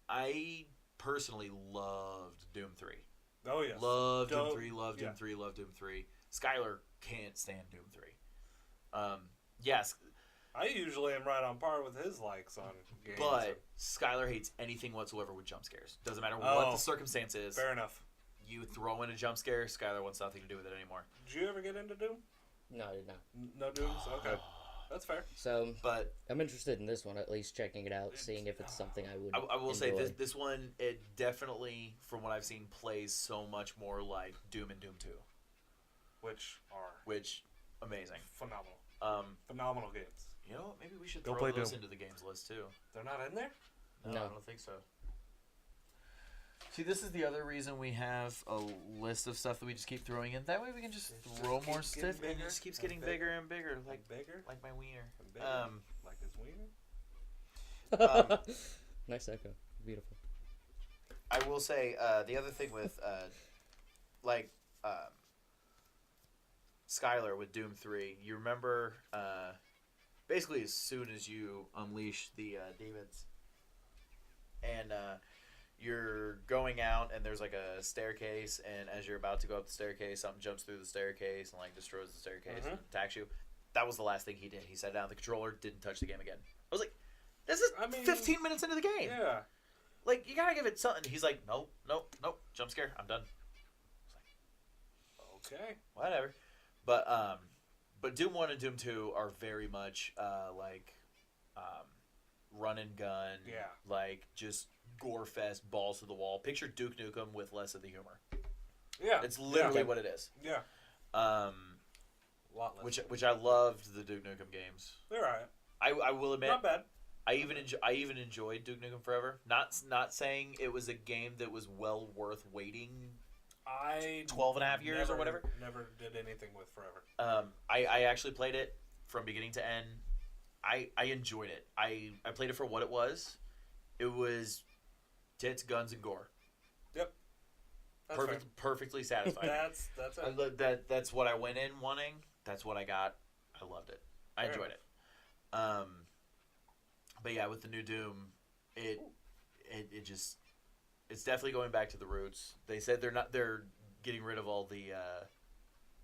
I personally loved Doom 3. Oh yes. Love Doom Dope. 3, love Doom Yeah. 3, love Doom 3. Skylar can't stand Doom 3. Yes, I usually am right on par with his likes on games. but Skylar hates anything whatsoever with jump scares. Doesn't matter what Oh. the circumstance is. Fair enough. You throw in a jump scare, Skylar wants nothing to do with it anymore. Did you ever get into Doom? No, I did not. No Dooms? Okay. That's fair. So But I'm interested in this one, at least checking it out, seeing if it's something I would. I will say enjoy. this one, it definitely, from what I've seen, plays so much more like Doom and Doom 2, Which are which amazing. phenomenal. Phenomenal games. You know what? Maybe we should Go throw play those Doom. into the games list too. They're not in there? No, No. I don't think so. See, this is the other reason we have a list of stuff that we just keep throwing in. That way we can just It just throw keeps more getting stuff, and it bigger just keeps and getting bigger bigger and bigger, like bigger? my wiener. And bigger? Like his wiener? Um, Nice echo. Beautiful. I will say the other thing with Skylar with Doom 3, you remember basically as soon as you unleash the demons and you're going out and there's like a staircase, and as you're about to go up the staircase, something jumps through the staircase and like destroys the staircase and attacks you. That was the last thing he did. He sat down the controller, didn't touch the game again. I was like, this is 15 minutes into the game. Yeah. Like, you gotta give it something. He's like, nope, jump scare, I'm done. Okay. Whatever. But Doom 1 and Doom 2 are very much run and gun. Yeah. Like, just gore fest, balls to the wall. Picture Duke Nukem with less of the humor. Yeah. It's literally what it is. Yeah. A lot less. Which I loved the Duke Nukem games. They're alright. I will admit, Not bad. I even enjoyed Duke Nukem Forever. Not saying it was a game that was well worth waiting 12 and a half years or whatever. Never did anything with Forever. I actually played it from beginning to end. I enjoyed it. I played it for what it was. It was tits, guns, and gore. Yep. That's Perfectly satisfying. That's it. That's what I went in wanting. That's what I got. I loved it. I enjoyed it. But yeah, with the new Doom, it just, it's definitely going back to the roots. They said they're getting rid of all the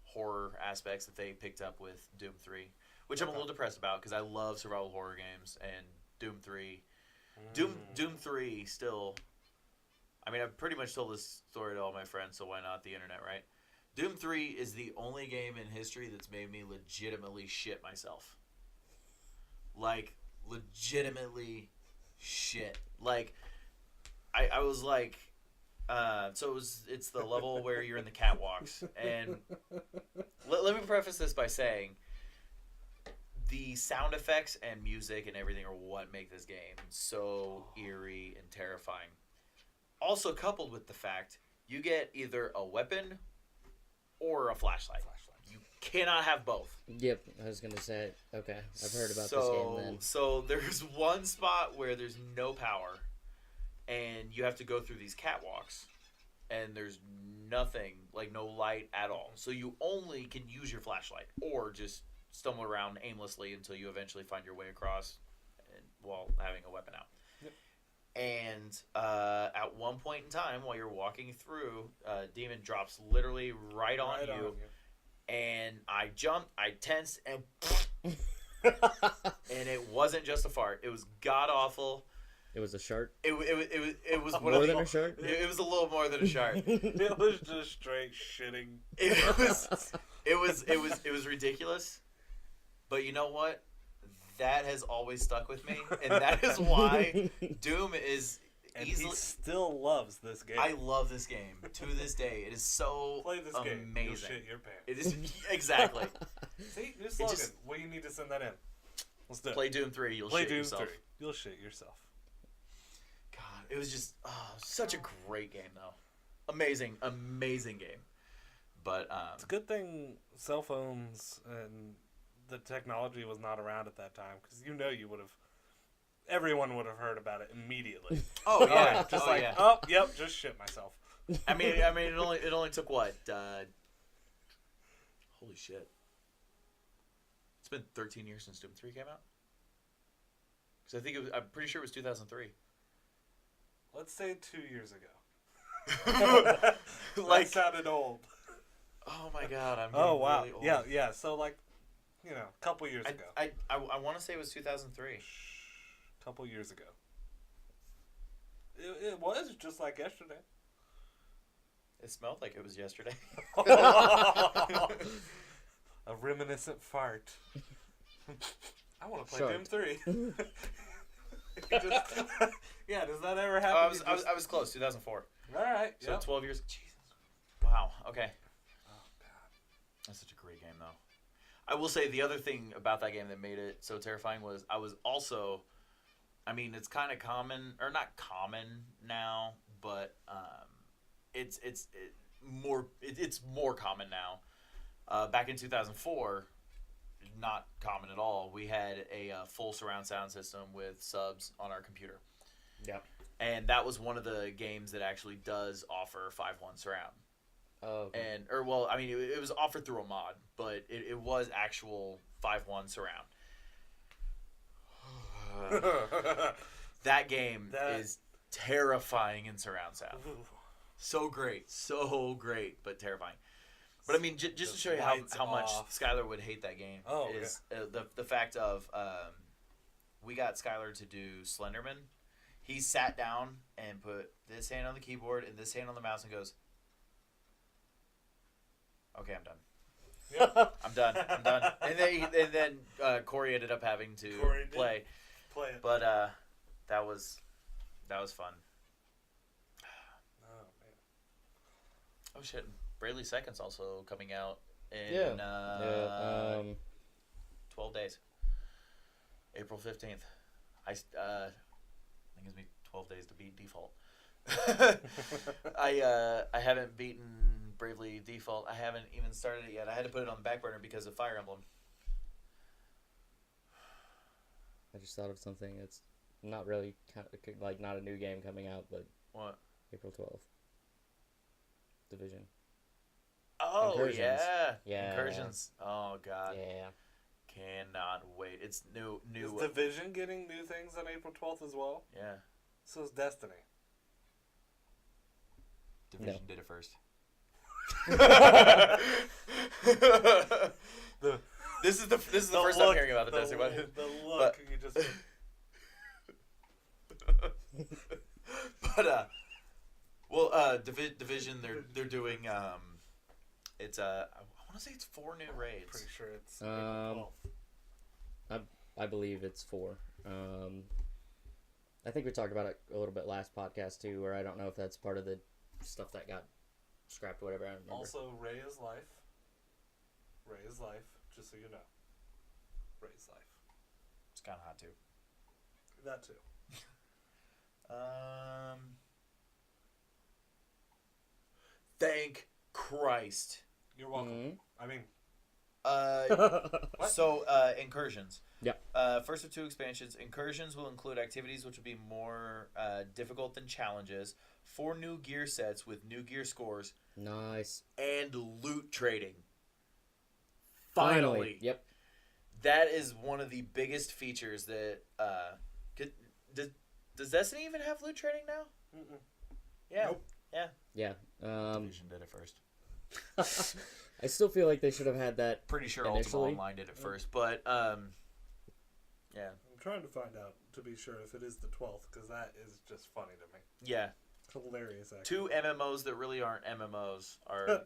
horror aspects that they picked up with Doom 3, which I'm a little depressed about because I love survival horror games, and Doom 3 Doom 3 still, I mean, I've pretty much told this story to all my friends, so why not the internet, right? Doom 3 is the only game in history that's made me legitimately shit myself. Like, legitimately shit. Like, I was like, so it's the level where you're in the catwalks. And let me preface this by saying, the sound effects and music and everything are what make this game so eerie and terrifying. Also coupled with the fact, you get either a weapon or a flashlight. You cannot have both. Yep, I was gonna say. Okay, I've heard about this game then. So there's one spot where there's no power, and you have to go through these catwalks, and there's nothing, like no light at all. So you only can use your flashlight, or just stumble around aimlessly until you eventually find your way across, and, while having a weapon out. Yep. And at one point in time, while you're walking through, demon drops literally right on you. And I jumped, I tensed, and and it wasn't just a fart. It was god awful. It was a shark. It was More than a shark. It was a little more than a shark. It was just straight shitting. It was ridiculous. But you know what? That has always stuck with me, and that is why Doom is And easily. he still loves this game. I love this game to this day. It is so Play this game. amazing. You'll shit your pants. It is exactly. See, new slogan. Well, you need to send that in. Let's do it. Play Doom 3. You'll Play shit Doom yourself. 3. You'll shit yourself. God, it was just such a great game, though. Amazing game. But It's a good thing cell phones and the technology was not around at that time, because you would have. Everyone would have heard about it immediately. Oh yeah, just yeah. oh yep, just shit myself. I mean, it only took what? Holy shit! It's been 13 years since Doom 3 came out. Because I'm pretty sure it was 2003. Let's say 2 years ago. That sounded old. Oh my god, I'm. Oh wow, really old. yeah. So a couple years ago. I want to say it was 2003. Couple years ago. It was just like yesterday. It smelled like it was yesterday. A reminiscent fart. I want to play Doom 3. Yeah, does that ever happen? I was close. 2004. All right. So yep. 12 years. Jesus. Wow. Okay. Oh god. That's such a great game, though. I will say the other thing about that game that made it so terrifying was I was also. I mean, it's kind of common, or not common now, but it's more common now. Back in 2004, not common at all. We had a full surround sound system with subs on our computer. Yeah. And that was one of the games that actually does offer 5.1 surround. Oh. Okay. It was offered through a mod, but it was actual 5.1 surround. That game is terrifying in surround sound. So great, but terrifying. But I mean, just to show you how much Skylar would hate that game is the fact of we got Skylar to do Slenderman. He sat down and put this hand on the keyboard and this hand on the mouse and goes, "Okay, I'm done. Yep. I'm done. And then Corey ended up having to play it. But that was fun. Oh man. Oh shit! Bravely Second's also coming out in 12 days. April 15th. I think it's me 12 days to beat Default. I haven't beaten Bravely Default. I haven't even started it yet. I had to put it on the back burner because of Fire Emblem. I just thought of something. It's not really like not a new game coming out, but What? April 12th. Division. Oh, Incursions. Yeah. Incursions. Oh god. Yeah. Cannot wait. It's new. Is Division getting new things on April 12th as well? Yeah. So is Destiny. Division did it first. This is the first time hearing about the Destiny one. The look you just. But Division they're doing it's I want to say it's 4 new raids. Pretty sure it's April 12th. I believe it's 4. I think we talked about it a little bit last podcast too, where I don't know if that's part of the stuff that got scrapped or whatever. I don't remember. Also, Ray is life. Ray is life. Just so you know, Ray is life. It's kind of hot too. That too. Thank Christ. You're welcome. I mean, so Incursions. Yeah. First of 2 expansions. Incursions will include activities which will be more difficult than challenges. 4 new gear sets with new gear scores. Nice. And loot trading. Finally. Yep. That is one of the biggest features that does Destiny even have loot trading now? Mm-mm. Yeah. Nope. Yeah. Division did it first. I still feel like they should have had that. Pretty sure initially. Ultima Online did it first, but yeah. I'm trying to find out to be sure if it is the 12th because that is just funny to me. Yeah. Hilarious, actually. 2 MMOs that really aren't MMOs are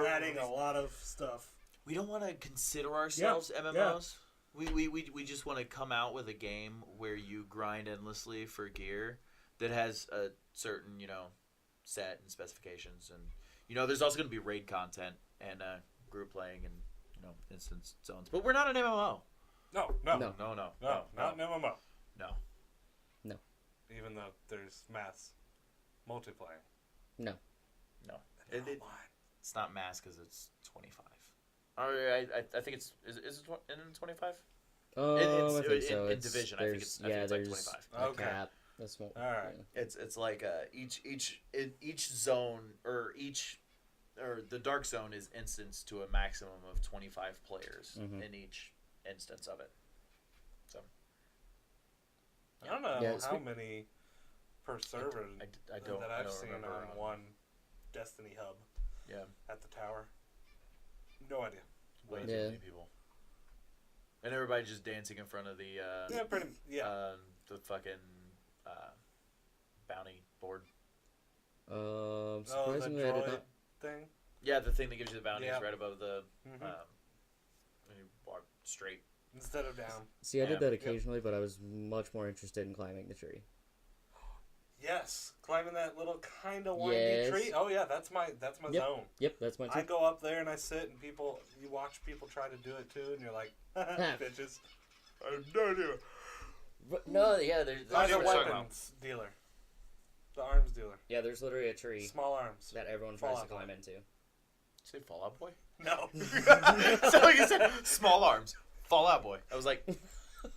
adding a lot of stuff. We don't want to consider ourselves MMOs. We just want to come out with a game where you grind endlessly for gear that has a certain, set and specifications. And, there's also going to be raid content and group playing and, instance zones. But we're not an MMO. No. No. Not an MMO. No. Even though there's mass multiplayer. No. It's not mass because it's 25. I think it's is it in 25? Oh, I think so. In Division, I think it's like 25. A cap. That's what. All right. Yeah. It's like each zone or the dark zone is instanced to a maximum of 25 players in each instance of it. So I don't know how many per server that I've seen on one Destiny hub. Yeah. At the tower. No idea. Way too many people. And everybody just dancing in front of the the fucking bounty board. Surprisingly, I did not. Thing? Yeah, the thing that gives you the bounties right above the when you walk straight. Instead of down. See, I did that occasionally, but I was much more interested in climbing the tree. Yes, climbing that little kind of windy tree. Oh yeah, that's my zone. Yep, that's my. I go up there and I sit, and you watch people try to do it too, and you're like, bitches. I have no idea. No, yeah, there's the weapons dealer, the arms dealer. Yeah, there's literally a tree. Small arms that everyone tries to climb into. Say Fallout Boy? No. So you said small arms, Fallout Boy. I was like,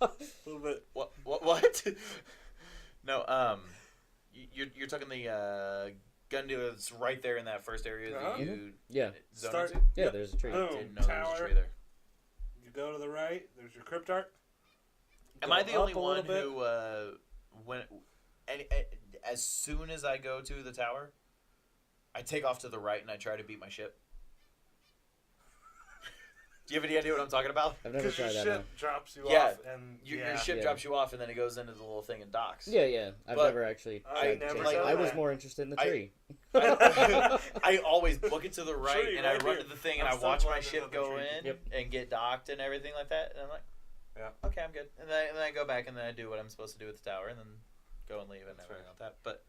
a little bit. What? No. you're talking the gun dealer that's right there in that first area that you Yeah. zone Start- into? Yeah, there's a tree. Boom. Didn't know there was a Tower. tree there. You go to the right. There's your crypt art. Am Go I the up only a little one bit. who as soon as I go to the tower, I take off to the right and I try to beat my ship? Do you have any idea what I'm talking about? I've never Because your tried that. ship No. drops you Yeah. off, and Your ship Yeah. drops you off and then it goes into the little thing and docks. Yeah. I've But never actually I tried to never chase done it. I was that. more interested in the I- tree. I always book it to the right Tree and I right run here. to the thing and I'm I so watch glad my there's ship another go tree. in Yep. and get docked and everything like that. And I'm like, Yeah. okay, I'm good. And then I go back and then I do what I'm supposed to do with the tower and then go and leave and That's everything right. like that. But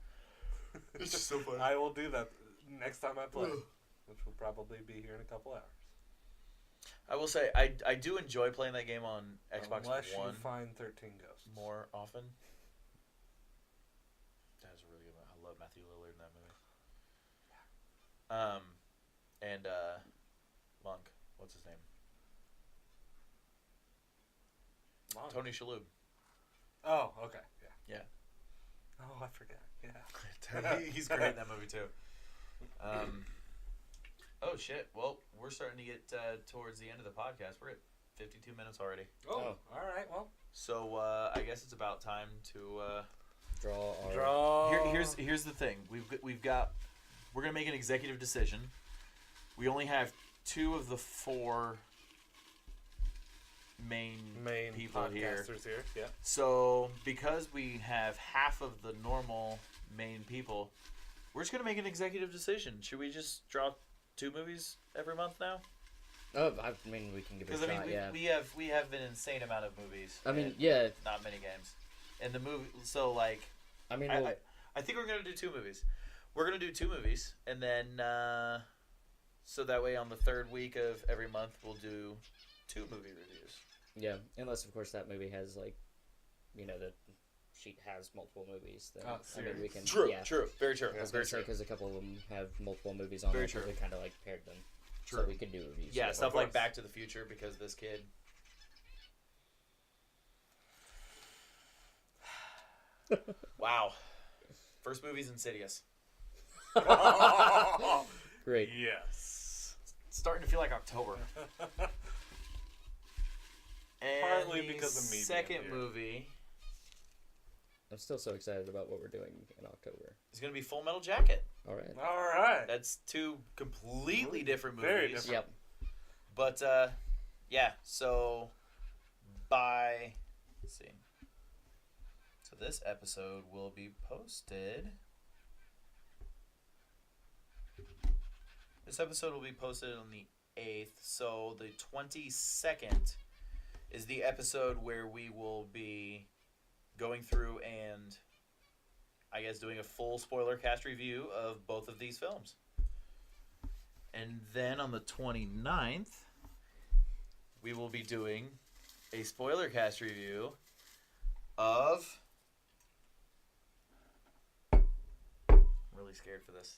it's just so funny. I will do that next time I play, which will probably be here in a couple hours. I will say I do enjoy playing that game on Xbox Unless One you find 13 ghosts. more often. That was a really good one. I love Matthew Lillard in that movie. And Monk, what's his name? Long. Tony Shalhoub. Oh, okay. Yeah. Yeah. Oh, I forgot. Yeah. He's great in that movie too. Oh shit! Well, we're starting to get towards the end of the podcast. We're at 52 minutes already. Oh, all right. Well, So I guess it's about time to Draw. draw. here's the thing. We're gonna make an executive decision. We only have 2 of the 4 main people here. podcasters here. Yeah. So because we have half of the normal main people, we're just gonna make an executive decision. Should we just draw 2 movies every month now? Oh, I mean, we can give it a Because shot. Yeah. we have an insane amount of movies. I mean, and yeah. not many games. And the movie, so like, I mean, I think we're gonna do 2 movies. We're gonna do 2 movies, and then so that way on the 3rd week of every month we'll do 2 movie reviews. yeah. Unless, of course, that movie has like, the sheet has multiple movies. Then Oh, I mean, we can. True, Yeah. true, very true. I was Very gonna say true. because a couple of them have multiple movies on Very it, so true. we kind of like paired them. True. So we could do reviews. Yeah, together. stuff like course. Back to the Future because this kid. Wow. First movie's Insidious. Great. Yes. It's starting to feel like October. And Partly the because of medium second here. movie I'm still so excited about what we're doing in October. is going to be Full Metal Jacket. All right. All right. That's 2 completely different movies. Very different. Yep. But yeah, so let's see. So this episode will be posted. This episode will be posted on the 8th. So the 22nd is the episode where we will be going through and I guess doing a full spoiler cast review of both of these films. And then on the 29th, we will be doing a spoiler cast review of... I'm really scared for this.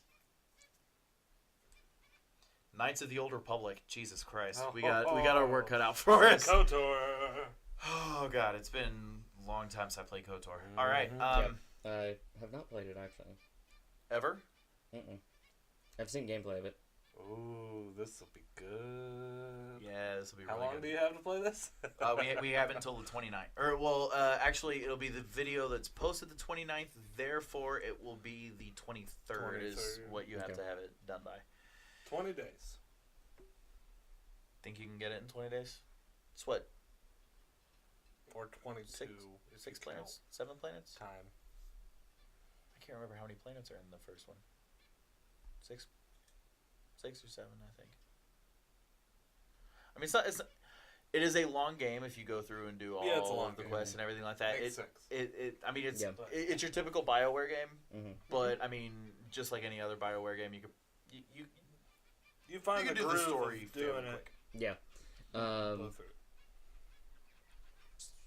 Knights of the Old Republic. Jesus Christ. We got our work cut out for us. KOTOR. Oh god, it's been a long time since I played KOTOR. All right. Yep. I have not played it actually. Ever? Mm-mm. I've seen gameplay of it. Ooh, this will be good. Yeah, this will be How really long good. do you have to play this? We have until the 29th. Or, well, actually, it'll be the video that's posted the 29th. Therefore, it will be the 23rd is 23rd. what you have Okay. to have it done by. 20 days. Think you can get it in 20 days? It's what? Or 22. Six if you planets? 7 planets? count Time. I can't remember how many planets are in the first one. 6 or 7, I think. I mean, it is a long game if you go through and do all Yeah, it's a long of the game. quests and everything like that. Makes sense. I mean, it's Yeah. it's your typical BioWare game, Mm-hmm. but I mean, just like any other BioWare game, you You find can the do groove the story of doing fairly it. quick. Yeah. Go through it.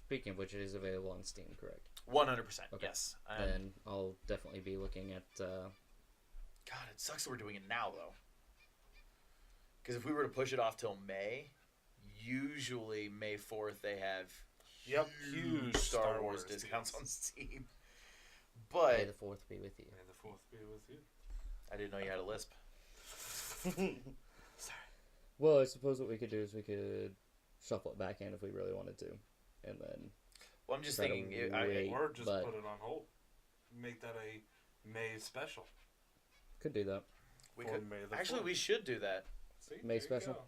Speaking of which, it is available on Steam, correct? 100%. Okay. Yes. And I'll definitely be looking at. God, it sucks that we're doing it now though. Because if we were to push it off till May, usually May 4th they have Yep, huge huge Star Star Wars Wars discounts deals. on Steam. But May the 4th be with you. May the 4th be with you. I didn't know you had a lisp. Well, I suppose what we could do is we could shuffle it back in if we really wanted to, and then. Well, I'm just try to thinking, wait, Or just but put it on hold. Make that a May special. could do that. we for could May the actually 4th. we should do that. See, May there you special? go.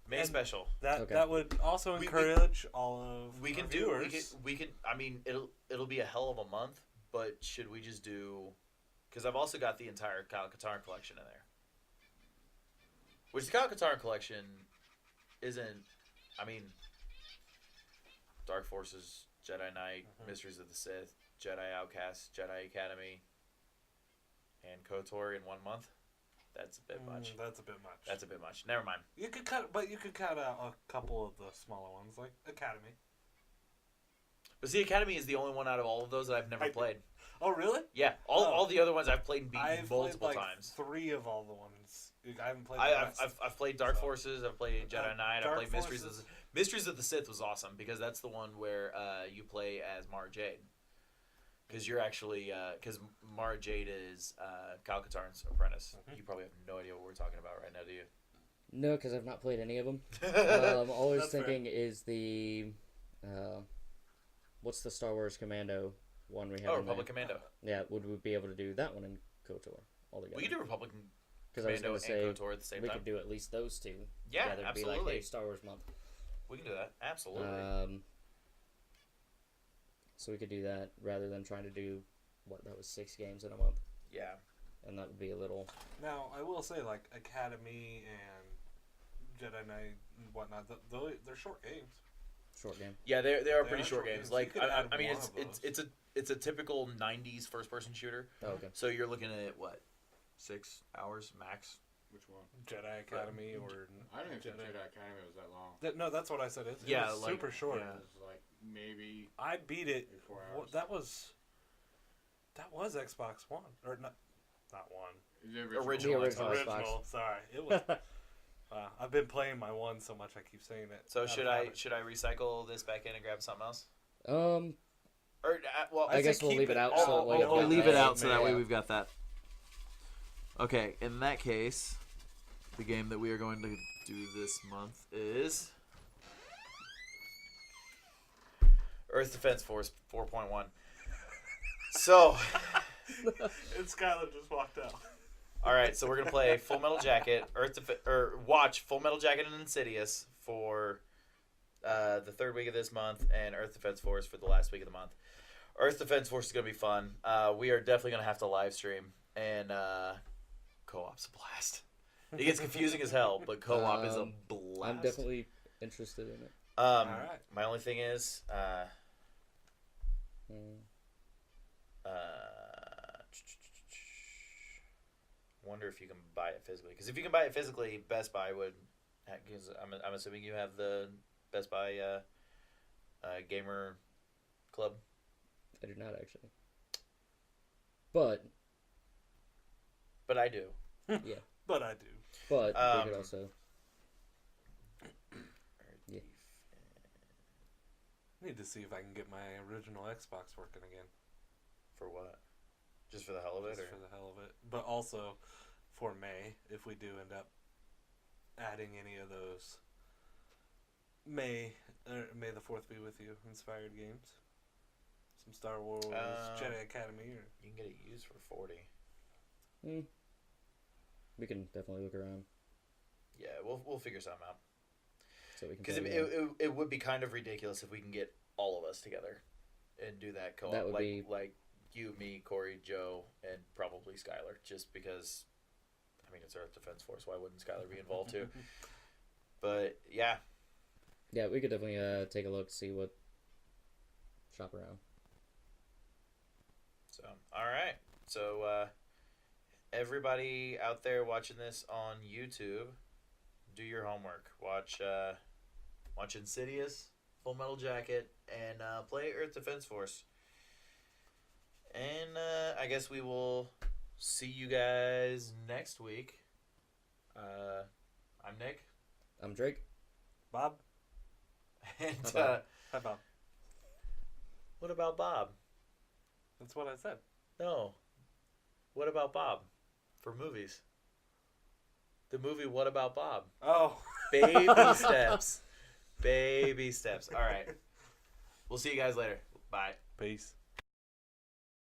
May And special. That Okay. that would also We- encourage all of We our can do. viewers. We can. I mean, it'll be a hell of a month. But should we just do? Because I've also got the entire Kyle Katarn collection in there. Which the Kyle Katarn collection isn't. I mean, Dark Forces, Jedi Knight, Mysteries of the Sith, Jedi Outcast, Jedi Academy, and KOTOR in 1 month. That's a bit much. That's a bit much. That's a bit much. Never mind. You could cut out a couple of the smaller ones, like Academy. But see, Academy is the only one out of all of those that I've never played. Oh, really? Yeah, all the other ones I've played and beaten I've multiple played like times. 3 of all the ones. I haven't played. The I've, rest. I've played Dark Forces. I've played Jedi Knight. I've Dark played Mysteries of Forces. the Mysteries of the Sith was awesome because that's the one where you play as Mara Jade. Because you're actually because Mara Jade is Kyle Katarn's apprentice. You probably have no idea what we're talking about right now, do you? No, because I've not played any of them. All I was That's fair. thinking is the, what's the Star Wars Commando one we have? Oh, in there? Republic Commando. Yeah, would we be able to do that one in KOTOR altogether? We could do Republic Because I was Commando going to and say KOTOR at the same we time. could do at least those two. Yeah, together to be absolutely. like, hey, Star Wars month. We can do that. Absolutely. So we could do that rather than trying to do that was 6 games in a month, yeah. and that would be a little. Now, I will say, like, Academy and Jedi Knight and whatnot, they're short games. Short game. Yeah, they are They pretty are short short games. games. Like You could add I mean, one of it's a typical '90s first-person shooter. Oh, okay. So you're looking at what, 6 hours max? Which one? Jedi Academy or... I don't even think Jedi Academy was that long. No, that's what I said. It Yeah, was like- super short. yeah. It was like maybe I beat it. 4 hours. That was Xbox One. Or not one. The The Original original Xbox. Xbox. Sorry. It was... I've been playing my one so much I keep saying it. So out of should I habit. recycle this back in and grab something else? I Or well, I guess say we'll keep leave it it. out. Oh, So oh, that oh, way we'll leave it out so that way we've got that. Okay, in that case, the game that we are going to do this month is Earth Defense Force 4.1. So, And Skylar just walked out. all right, so we're gonna play Full Metal Jacket, watch Full Metal Jacket and Insidious for the 3rd week of this month, and Earth Defense Force for the last week of the month. Earth Defense Force is gonna be fun. We are definitely gonna have to live stream, and co-op's a blast. It gets confusing as hell, but co-op is a blast. I'm definitely interested in it. All right. My only thing is, wonder if you can buy it physically. Because if you can buy it physically, Best Buy would. Because I'm assuming you have the Best Buy gamer club. I do not actually, but I do. yeah, But I do. but we could also. Yeah. Need to see if I can get my original Xbox working again. For what? Just for the hell of it, Just or for the hell of it. But also for May, if we do end up adding any of those May the 4th be with you inspired games. Some Star Wars, Jedi Academy. Or... you can get it used for 40. We can definitely look around Yeah, we'll figure something out. so we can. Because play again. it would be kind of ridiculous if we can get all of us together and do that co-op. That would like be- like you, me, Corey, Joe, and probably Skylar. Just because, I mean, it's Earth Defense Force. Why wouldn't Skylar be involved too? But yeah, Yeah, we could definitely take a look, see what. Shop around. so all right. So everybody out there watching this on YouTube, do your homework. Watch Insidious, Full Metal Jacket, and play Earth Defense Force. And I guess we will see you guys next week. I'm Nick. I'm Drake. Bob? And Hi, Bob. Hi, Bob. what about Bob? That's what I said. No. What About Bob? For movies. The movie What About Bob? Oh. Baby steps. Baby steps. All right. We'll see you guys later. Bye. Peace.